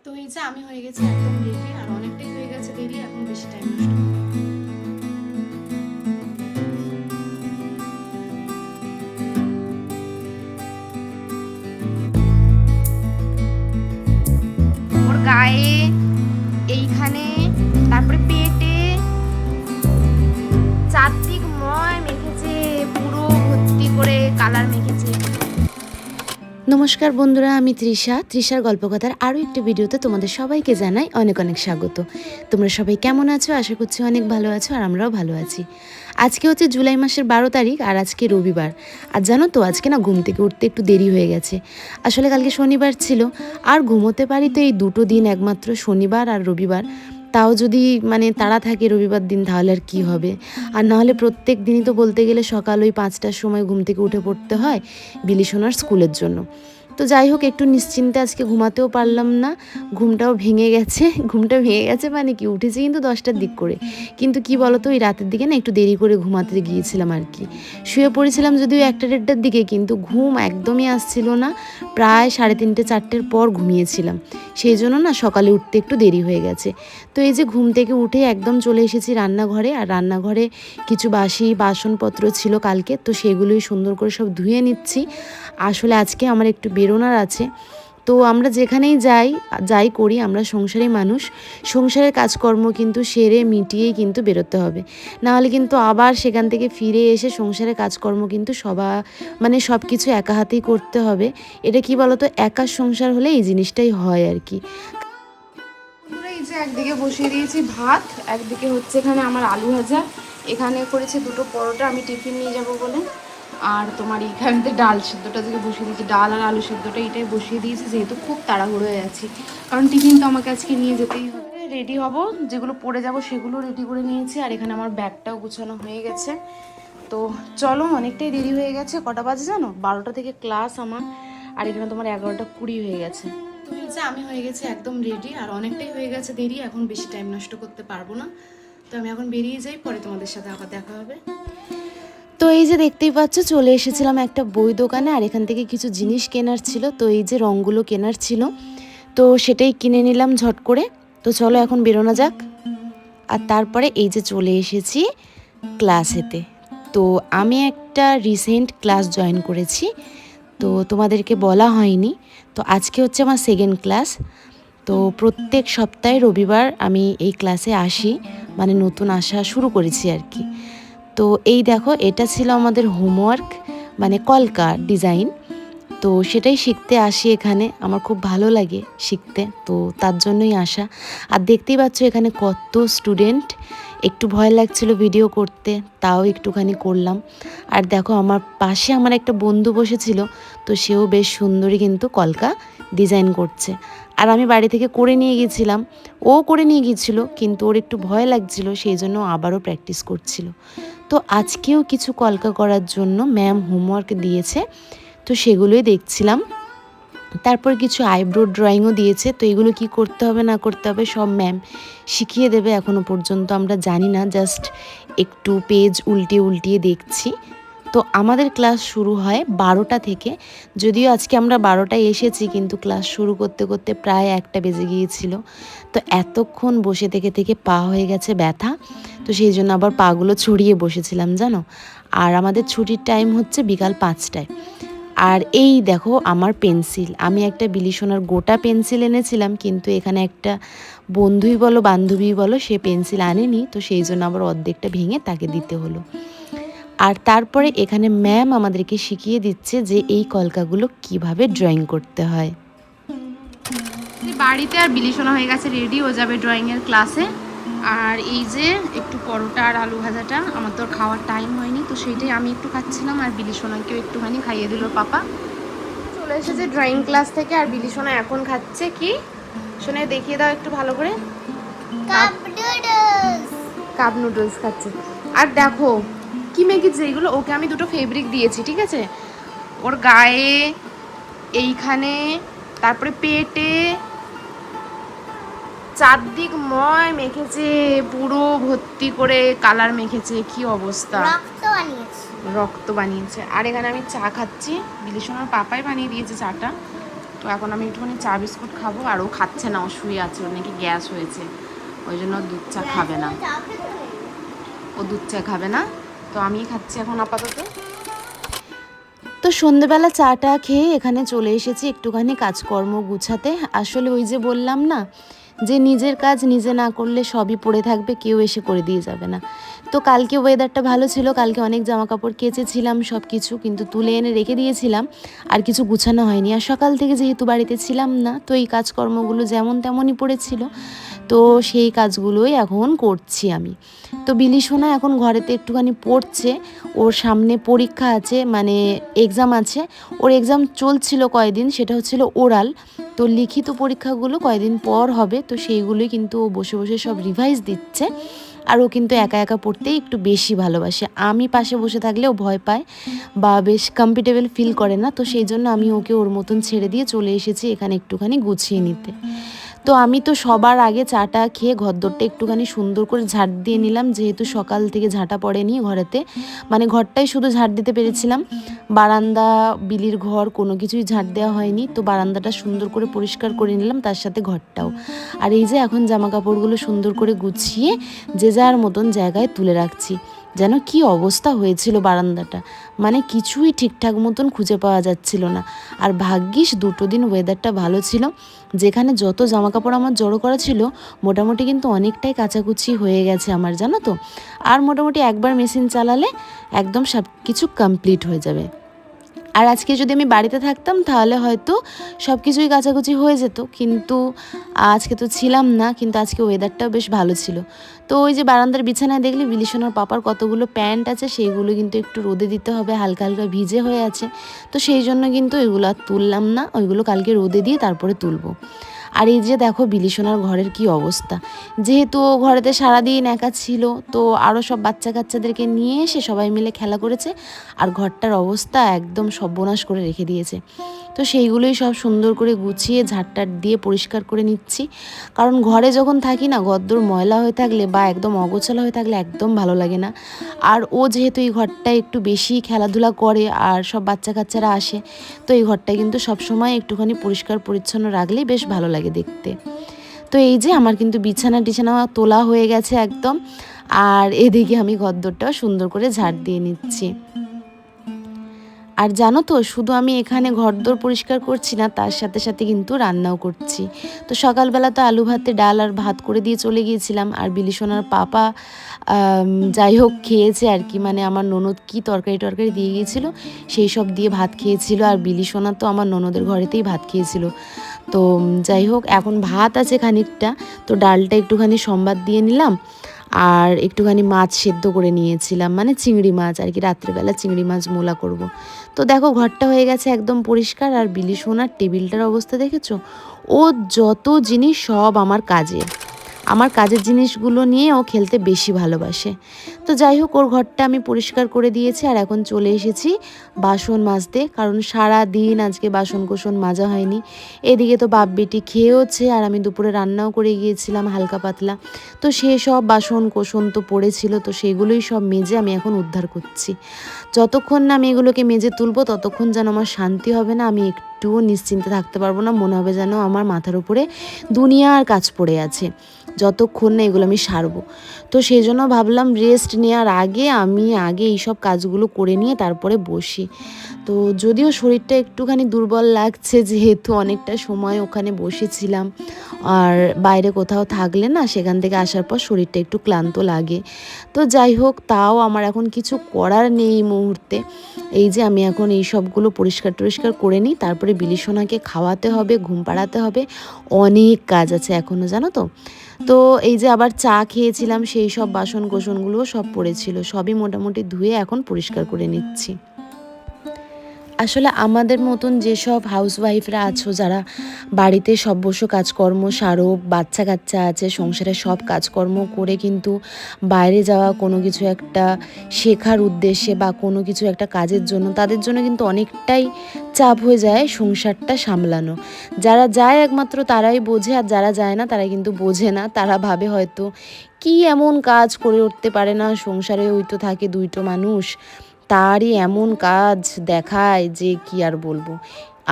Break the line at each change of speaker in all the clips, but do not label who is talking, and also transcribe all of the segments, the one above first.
তো এই যে আমি হয়ে গেছি একদম রেডি, আর অনেকটাই হয়ে গেছে দেরি, এখন বেশি টাইম নষ্ট করব না। ওর গায়ে, এইখানে, তারপরে পেটে, চারদিক ময় মেখেছে, পুরো ভর্তি করে কালার মেখেছে।
নমস্কার বন্ধুরা, আমি তৃষার গল্পকথার আরও একটি ভিডিওতে তোমাদের সবাইকে জানাই অনেক অনেক স্বাগত। তোমরা সবাই কেমন আছো? আশা করছি অনেক ভালো আছো, আর আমরাও ভালো আছি। আজকে হচ্ছে জুলাই মাসের 12 তারিখ, আর আজকে রবিবার। আর জানো তো, আজকে না ঘুম থেকে উঠতে একটু দেরি হয়ে গেছে। আসলে কালকে শনিবার ছিল, আর ঘুমোতে পারি তো এই দুটো দিন, একমাত্র শনিবার আর রবিবার। তাও যদি তাড়া থাকে রবিবার দিন, তাহলে আর কী হবে। আর নাহলে প্রত্যেক দিনই তো বলতে গেলে সকাল ওই 5টার সময় ঘুম থেকে উঠে পড়তে হয় বিলি সোনার স্কুলের জন্য। তো যাই হোক, একটু নিশ্চিন্তে আজকে ঘুমাতেও পারলাম না, ঘুমটা ভেঙে গেছে মানে কি, উঠেছি কিন্তু 10টার দিক করে। কিন্তু কি বলতো, ওই রাতের দিকে না একটু দেরি করে ঘুমাতে গিয়েছিলাম আর কি। শুয়ে পড়েছিলাম যদিও 1টা-1.5টার দিকে, কিন্তু ঘুম একদমই আসছিল না। প্রায় 3:30-4টের পর ঘুমিয়েছিলাম, সেই জন্য না সকালে উঠতে একটু দেরি হয়ে গেছে। তো এই যে ঘুম থেকে উঠে একদম চলে এসেছি রান্নাঘরে, আর রান্নাঘরে কিছু বাসি বাসনপত্র ছিল কালকে, তো সেগুলোই সুন্দর করে সব ধুয়ে নিচ্ছি। আসলে আজকে আমার একটু বেরোনোর আছে। তো আমরা যেখানেই যাই করি, আমরা সংসারী মানুষ, সংসারের কাজকর্ম কিন্তু সেরে মিটিয়েই কিন্তু বেরোতে হবে। নাহলে কিন্তু আবার সেখান থেকে ফিরে এসে সংসারের কাজকর্ম কিন্তু সব কিছু একা হাতেই করতে হবে। এটা কি বলতো, একার সংসার হলে এই জিনিসটাই হয় আর কি।
এই যে একদিকে বসিয়ে দিয়েছি ভাত, একদিকে হচ্ছে এখানে আমার আলু ভাজা, এখানে করেছি দুটো পরোটা আমি টিফিন নিয়ে যাব বলে। আর তোমার এইখানতে ডাল সিদ্ধটা থেকে বসিয়ে দিয়েছি, ডাল আর আলু সিদ্ধটা এটাই বসিয়ে দিয়েছি, যেহেতু খুব তাড়াহুড়ো হয়ে আছি, কারণ টিফিন তো আমাকে আজকে নিয়ে যেতেই হবে। রেডি হব, যেগুলো পরে যাব সেগুলো রেডি করে নিয়েছি, আর এখানে আমার ব্যাগটাও গুছানো হয়ে গেছে। তো চলো, অনেকটাই দেরি হয়ে গেছে। কটা বাজে জানো? 12টা থেকে ক্লাস আমার, আর এখানে তোমার 11টা 20 হয়ে গেছে। তো এই যে আমি হয়ে গেছি একদম রেডি, আর অনেকটাই হয়ে গেছে দেরি, এখন বেশি টাইম নষ্ট করতে পারবো না। তো আমি এখন বেরিয়ে যাই, পরে তোমাদের সাথে আবার দেখা হবে।
তো এই যে দেখতেই পাচ্ছ, চলে এসেছিলাম একটা বই দোকানে, আর এখান থেকে কিছু জিনিস কেনার ছিল। তো এই যে রঙগুলো কেনার ছিল, তো সেটাই কিনে নিলাম ঝট করে। তো চলো এখন বেরোনো যাক। আর তারপরে এই যে চলে এসেছি ক্লাসেতে। তো আমি একটা রিসেন্ট ক্লাস জয়েন করেছি, তো তোমাদেরকে বলা হয়নি। তো আজকে হচ্ছে আমার সেকেন্ড ক্লাস। তো প্রত্যেক সপ্তাহে রবিবার আমি এই ক্লাসে আসি, নতুন আসা শুরু করেছি আর কি। তো এই দেখো, এটা ছিল আমাদের হোমওয়ার্ক, কলকা ডিজাইন। তো সেটাই শিখতে আসি এখানে, আমার খুব ভালো লাগে শিখতে, তো তার জন্যই আসা। আর দেখতেই পাচ্ছ এখানে কত স্টুডেন্ট। একটু ভয় লাগছিল ভিডিও করতে, তাও একটুখানি করলাম। আর দেখো, আমার পাশে আমার একটা বন্ধু বসেছিল, তো সেও বেশ সুন্দরী কিন্তু কলকা ডিজাইন করছে। আর আমি বাড়ি থেকে করে নিয়ে গেছিলাম, ও করে নিয়ে গিয়েছিল, কিন্তু ওর একটু ভয় লাগছিল, সেই জন্য আবারও প্র্যাকটিস করছিল। তো আজকেও কিছু কলকা করার জন্য ম্যাম হোমওয়ার্ক দিয়েছে, তো সেগুলোই দেখছিলাম। তারপর কিছু আইব্রো ড্রয়িংও দিয়েছে, তো এগুলো কি করতে হবে না করতে হবে সব ম্যাম শিখিয়ে দেবে। এখনও পর্যন্ত আমরা জানি না, জাস্ট একটু পেজ উল্টিয়ে উল্টিয়ে দেখছি। তো আমাদের ক্লাস শুরু হয় 12টা থেকে, যদিও আজকে আমরা 12টায় এসেছি, কিন্তু ক্লাস শুরু করতে করতে প্রায় 1টা বেজে গিয়েছিল। তো এতক্ষণ বসে থেকে থেকে পা হয়ে গেছে ব্যথা, তো সেই জন্য আবার পাগুলো ছড়িয়ে বসেছিলাম জানো। আর আমাদের ছুটির টাইম হচ্ছে বিকাল 5টায়। আর এই দেখো আমার পেন্সিল, আমি একটা বিলি সোনার গোটা পেন্সিল এনেছিলাম, কিন্তু এখানে একটা বন্ধুই বলো বান্ধবী বলো, সে পেন্সিল আনেনি, তো সেই জন্য আবার অর্ধেকটা ভেঙে তাকে দিতে হলো। আর তারপরে এখানে ম্যাম আমাদেরকে শিখিয়ে দিচ্ছে যে এই কলকাগুলো কিভাবে ড্রয়িং করতে হয়।
বাড়িতে আর বিলিশোনা হয়ে গেছে, রেডি হয়ে যাবে ড্রয়িংয়ের ক্লাসে। আর এই যে একটু পরোটা আর আলু ভাজাটা, আমার তো খাওয়ার টাইম হয়নি, তো সেইটাই আমি একটু খাচ্ছিলাম, আর বিলিশোনাকেও একটুখানি খাইয়ে দিল পাপা। চলে এসেছে ড্রয়িং ক্লাস থেকে, আর বিলিশোনা এখন খাচ্ছে কি, শুনে দেখিয়ে দাও একটু ভালো করে। কাপ নুডলস খাচ্ছে। আর দেখো কি মেখেছে এইগুলো, ওকে আমি দুটো ফেব্রিক দিয়েছি, ঠিক আছে? ওর গায়ে, এইখানে, তারপরে পেটে, চারদিক ময় মেখেছে, পুরো ভর্তি করে কালার মেখেছে, কি অবস্থা, রক্ত বানিয়েছে। আর এখানে আমি চা খাচ্ছি, বিলিশোনার পাপাই বানিয়ে দিয়েছে চাটা। তো এখন আমি একটুখানি চা বিস্কুট খাবো, আর ও খাচ্ছে না, ও শুয়ে আছে, ওর নাকি গ্যাস হয়েছে, ওই জন্য দুধ চা খাবে না, ও দুধ চা খাবে না। তো আমি খাচ্ছি এখন আপাতত।
তো সন্ধেবেলা চাটা খেয়ে এখানে চলে এসেছি একটুখানি কাজকর্ম গুছাতে। আসলে ওই যে বললাম না যে নিজের কাজ নিজে না করলে সবই পড়ে থাকবে, কেউ এসে করে দিয়ে যাবে না। তো কালকে ওয়েদারটা ভালো ছিল, কালকে অনেক জামা কাপড় কেচেছিলাম সব কিছু, কিন্তু তুলে এনে রেখে দিয়েছিলাম, আর কিছু গুছানো হয়নি। আর সকাল থেকে যেহেতু বাড়িতে ছিলাম না, তো এই কাজকর্মগুলো যেমন তেমনই পড়েছিল, তো সেই কাজগুলোই এখন করছি আমি। তো বিলি সোনা এখন ঘরেতে একটুখানি পড়ছে, ওর সামনে পরীক্ষা আছে, মানে এক্সাম আছে, ওর এক্সাম চলছিল কয়দিন, সেটা হচ্ছিল ওরাল। তো লিখিত পরীক্ষাগুলো কয়দিন পর হবে, তো সেইগুলোই কিন্তু ও বসে বসে সব রিভাইজ দিচ্ছে। আর ও কিন্তু একা একা পড়তেই একটু বেশি ভালোবাসে, আমি পাশে বসে থাকলেও ভয় পায় বা বেশ কমফর্টেবল ফিল করে না, তো সেই জন্য আমি ওকে ওর মতন ছেড়ে দিয়ে চলে এসেছি এখানে একটুখানি গুছিয়ে নিতে। তো আমি তো সবার আগে চাটা খেয়ে ঘরদোরটা একটুখানি সুন্দর করে ঝাড় দিয়ে নিলাম, যেহেতু সকাল থেকে ঝাঁটা পড়েনি ঘরেতে, মানে ঘরটাই শুধু ঝাড় দিতে পেরেছিলাম, বারান্দা বিলির ঘর কোনো কিছুই ঝাড় দেওয়া হয়নি। তো বারান্দাটা সুন্দর করে পরিষ্কার করে নিলাম, তার সাথে ঘরটাও। আর এই যে এখন জামা কাপড়গুলো সুন্দর করে গুছিয়ে যে যার মতন জায়গায় তুলে রাখছি। যেন কি অবস্থা হয়েছিল বারান্দাটা, মানে কিছুই ঠিকঠাক মতন খুঁজে পাওয়া যাচ্ছিল না। আর ভাগ্যিস দুটো দিন ওয়েদারটা ভালো ছিল, যেখানে যত জামাকাপড় আমার জড়ো করা ছিল মোটামুটি কিন্তু অনেকটাই কাচাকুচি হয়ে গেছে আমার, জানো তো। আর মোটামুটি একবার মেশিন চালালে একদম সব কিছু কমপ্লিট হয়ে যাবে। আর আজকে যদি আমি বাড়িতে থাকতাম তাহলে হয়তো সব কিছুই কাচাকুচি হয়ে যেত, কিন্তু আজকে তো ছিলাম না, কিন্তু আজকে ওয়েদারটাও বেশ ভালো ছিল। তো ওই যে বারান্দার বিছানায় দেখলি বিলিশনার পাপার কতগুলো প্যান্ট আছে, সেইগুলো কিন্তু একটু রোদে দিতে হবে, হালকা হালকা ভিজে হয়ে আছে। তো সেই জন্য কিন্তু ওইগুলো আর তুললাম না, ওইগুলো কালকে রোদে দিয়ে তারপরে তুলবো। আর এই যে দেখো বিলিশনার ঘরের কি অবস্থা, যেহেতু ও ঘরেতে সারাদিন একা ছিল, তো আরও সব বাচ্চা কাচ্চাদেরকে নিয়ে এসে সবাই মিলে খেলা করেছে, আর ঘরটার অবস্থা একদম সর্বনাশ করে রেখে দিয়েছে। তো সেইগুলোই সব সুন্দর করে গুছিয়ে ঝাড়টার দিয়ে পরিষ্কার করে নিচ্ছি, কারণ ঘরে যখন থাকি না, ঘরদোর ময়লা হয়ে থাকলে বা একদম অগোছালো হয়ে থাকলে একদম ভালো লাগে না। আর ও যেহেতু এই ঘরটায় একটু বেশি খেলাধুলা করে আর সব বাচ্চা কাচ্চারা আসে, তো এই ঘরটা কিন্তু সবসময় একটুখানি পরিষ্কার পরিচ্ছন্ন রাখলেই বেশ ভালো লাগে দেখতে। তো এই যে আমার কিন্তু বিছানা টিছানা তোলা হয়ে গেছে একদম, আর এদিকে আমি ঘরদোরটাও সুন্দর করে ঝাড় দিয়ে নিচ্ছি। আর জানো তো, শুধু আমি এখানে ঘরদোর পরিষ্কার করছি না, তার সাথে সাথে কিন্তু রান্নাও করছি। তো সকালবেলা তো আলু ভাতে ডাল আর ভাত করে দিয়ে চলে গিয়েছিলাম, আর বিলিসোনার পাপা যাই হোক খেয়েছে আর কি, মানে আমার ননদ কি তরকারি টরকারি দিয়ে গিয়েছিল সেই সব দিয়ে ভাত খেয়েছিল, আর বিলিসোনা তো আমার ননদের ঘরেতেই ভাত খেয়েছিল। তো যাই হোক এখন ভাত আছে খানিকটা, তো ডালটা একটুখানি সম্বাদ দিয়ে নিলাম, আর একটুখানি মাছ সেদ্ধ করে নিয়েছিলাম, মানে চিংড়ি মাছ আর কি, রাত্রেবেলা চিংড়ি মাছ মোলা করব। তো দেখো ঘরটা হয়ে গেছে একদম পরিষ্কার, আর বিলি সোনার টেবিলটার অবস্থা দেখেছো, ও যত জিনিস সব আমার কাজের জিনিসগুলো নিয়ে ও খেলতে বেশি ভালোবাসে। তো যাই হোক ওর ঘরটা আমি পরিষ্কার করে দিয়েছি, আর এখন চলে এসেছি বাসন মাজতে, কারণ সারা দিন আজকে বাসন কোসন মাজা হয়নি। এদিকে তো বাপ বেটি খেয়েওছে, আর আমি দুপুরে রান্নাও করে গিয়েছিলাম হালকা পাতলা, তো সব বাসন কোসন তো পড়েছিল, তো সেগুলোই সব মেজে আমি এখন উদ্ধার করছি। যতক্ষণ না আমি এগুলোকে মেজে তুলবো ততক্ষণ যেন আমার শান্তি হবে না, আমি একটুও নিশ্চিন্তে থাকতে পারবো না, মনে হবে যেন আমার মাথার উপরে দুনিয়ার কাজ পড়ে আছে যতক্ষণ না এগুলো আমি সারবো। তো সেই জন্য ভাবলাম রেস্ট নেওয়ার আগে আমি এইসব কাজগুলো করে নিয়ে তারপরে বসি। তো যদিও শরীরটা একটুখানি দুর্বল লাগছে, যেহেতু অনেকটা সময় ওখানে বসেছিলাম, আর বাইরে কোথাও থাকলে না সেখান থেকে আসার পর শরীরটা একটু ক্লান্ত লাগে। তো যাই হোক, তাও আমার এখন কিছু করার নেই এই মুহূর্তে। এই যে আমি এখন এই সবগুলো পরিষ্কার টরিষ্কার করে নিই, তারপরে বিলিসোনাকে খাওয়াতে হবে, ঘুম পাড়াতে হবে, অনেক কাজ আছে এখনও, জানো তো। তো এই যে আবার চা খেয়েছিলাম, সেই সব বাসন কোসনগুলোও সব পড়েছিল, সবই মোটামুটি ধুয়ে এখন পরিষ্কার করে নিচ্ছি। আসলে আমাদের মতন যেসব হাউসওয়াইফরা আছো, যারা বাড়িতে সব বসে কাজকর্ম সারো, বাচ্চা কাচ্চা আছে, সংসারে সব কাজকর্ম করে কিন্তু বাইরে যাওয়া কোনো কিছু একটা শেখার উদ্দেশ্যে বা কোনো কিছু একটা কাজের জন্য, তাদের জন্য কিন্তু অনেকটাই চাপ হয়ে যায় সংসারটা সামলানো। যারা যায় একমাত্র তারাই বোঝে, আর যারা যায় না তারা কিন্তু বোঝে না, তারা ভাবে হয়তো কি এমন কাজ করে উঠতে পারে না সংসারে, ওই তো থাকে দুইটো মানুষ, তারই এমন কাজ দেখায় যে কি আর বলবো।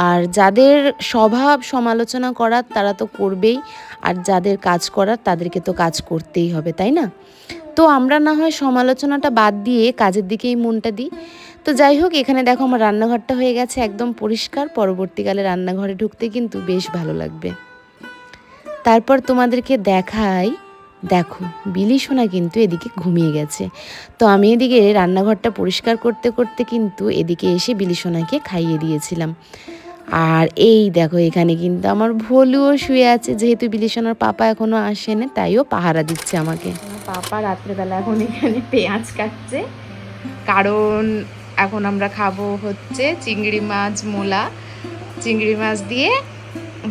আর যাদের স্বভাব সমালোচনা করার তারা তো করবেই, আর যাদের কাজ করার তাদেরকে তো কাজ করতেই হবে, তাই না? তো আমরা না হয় সমালোচনাটা বাদ দিয়ে কাজের দিকেই মনটা দিই। তো যাই হোক, এখানে দেখো আমার রান্নাঘরটা হয়ে গেছে একদম পরিষ্কার। পরবর্তীকালে রান্নাঘরে ঢুকতে কিন্তু বেশ ভালো লাগবে। তারপর তোমাদেরকে দেখাই, দেখো বিলি সোনা কিন্তু এদিকে ঘুমিয়ে গেছে। তো আমি এদিকে রান্নাঘরটা পরিষ্কার করতে করতে কিন্তু এদিকে এসে বিলি সোনাকে খাইয়ে দিয়েছিলাম। আর এই দেখো এখানে কিন্তু আমার ভলুও শুয়ে আছে, যেহেতু বিলি সোনার পাপা এখনও আসেনি তাইও পাহারা দিচ্ছে আমাকে।
আমার পাপা রাত্রেবেলা এখন এখানে পেঁয়াজ কাটছে, কারণ এখন আমরা খাবো হচ্ছে চিংড়ি মাছ মোলা, চিংড়ি মাছ দিয়ে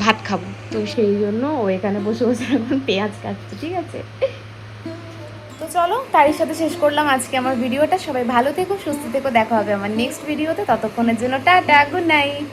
ভাত খাবো, তো সেই জন্য ও এখানে বসে বসে এখন পেঁয়াজ কাটছে, ঠিক আছে? তো চলো, তারই সাথে শেষ করলাম আজকে আমার ভিডিওটা। সবাই ভালো থেকো, সুস্থ থেকো, দেখা হবে আমার নেক্সট ভিডিওতে। ততক্ষণের জন্য টাটা, গুড নাইট।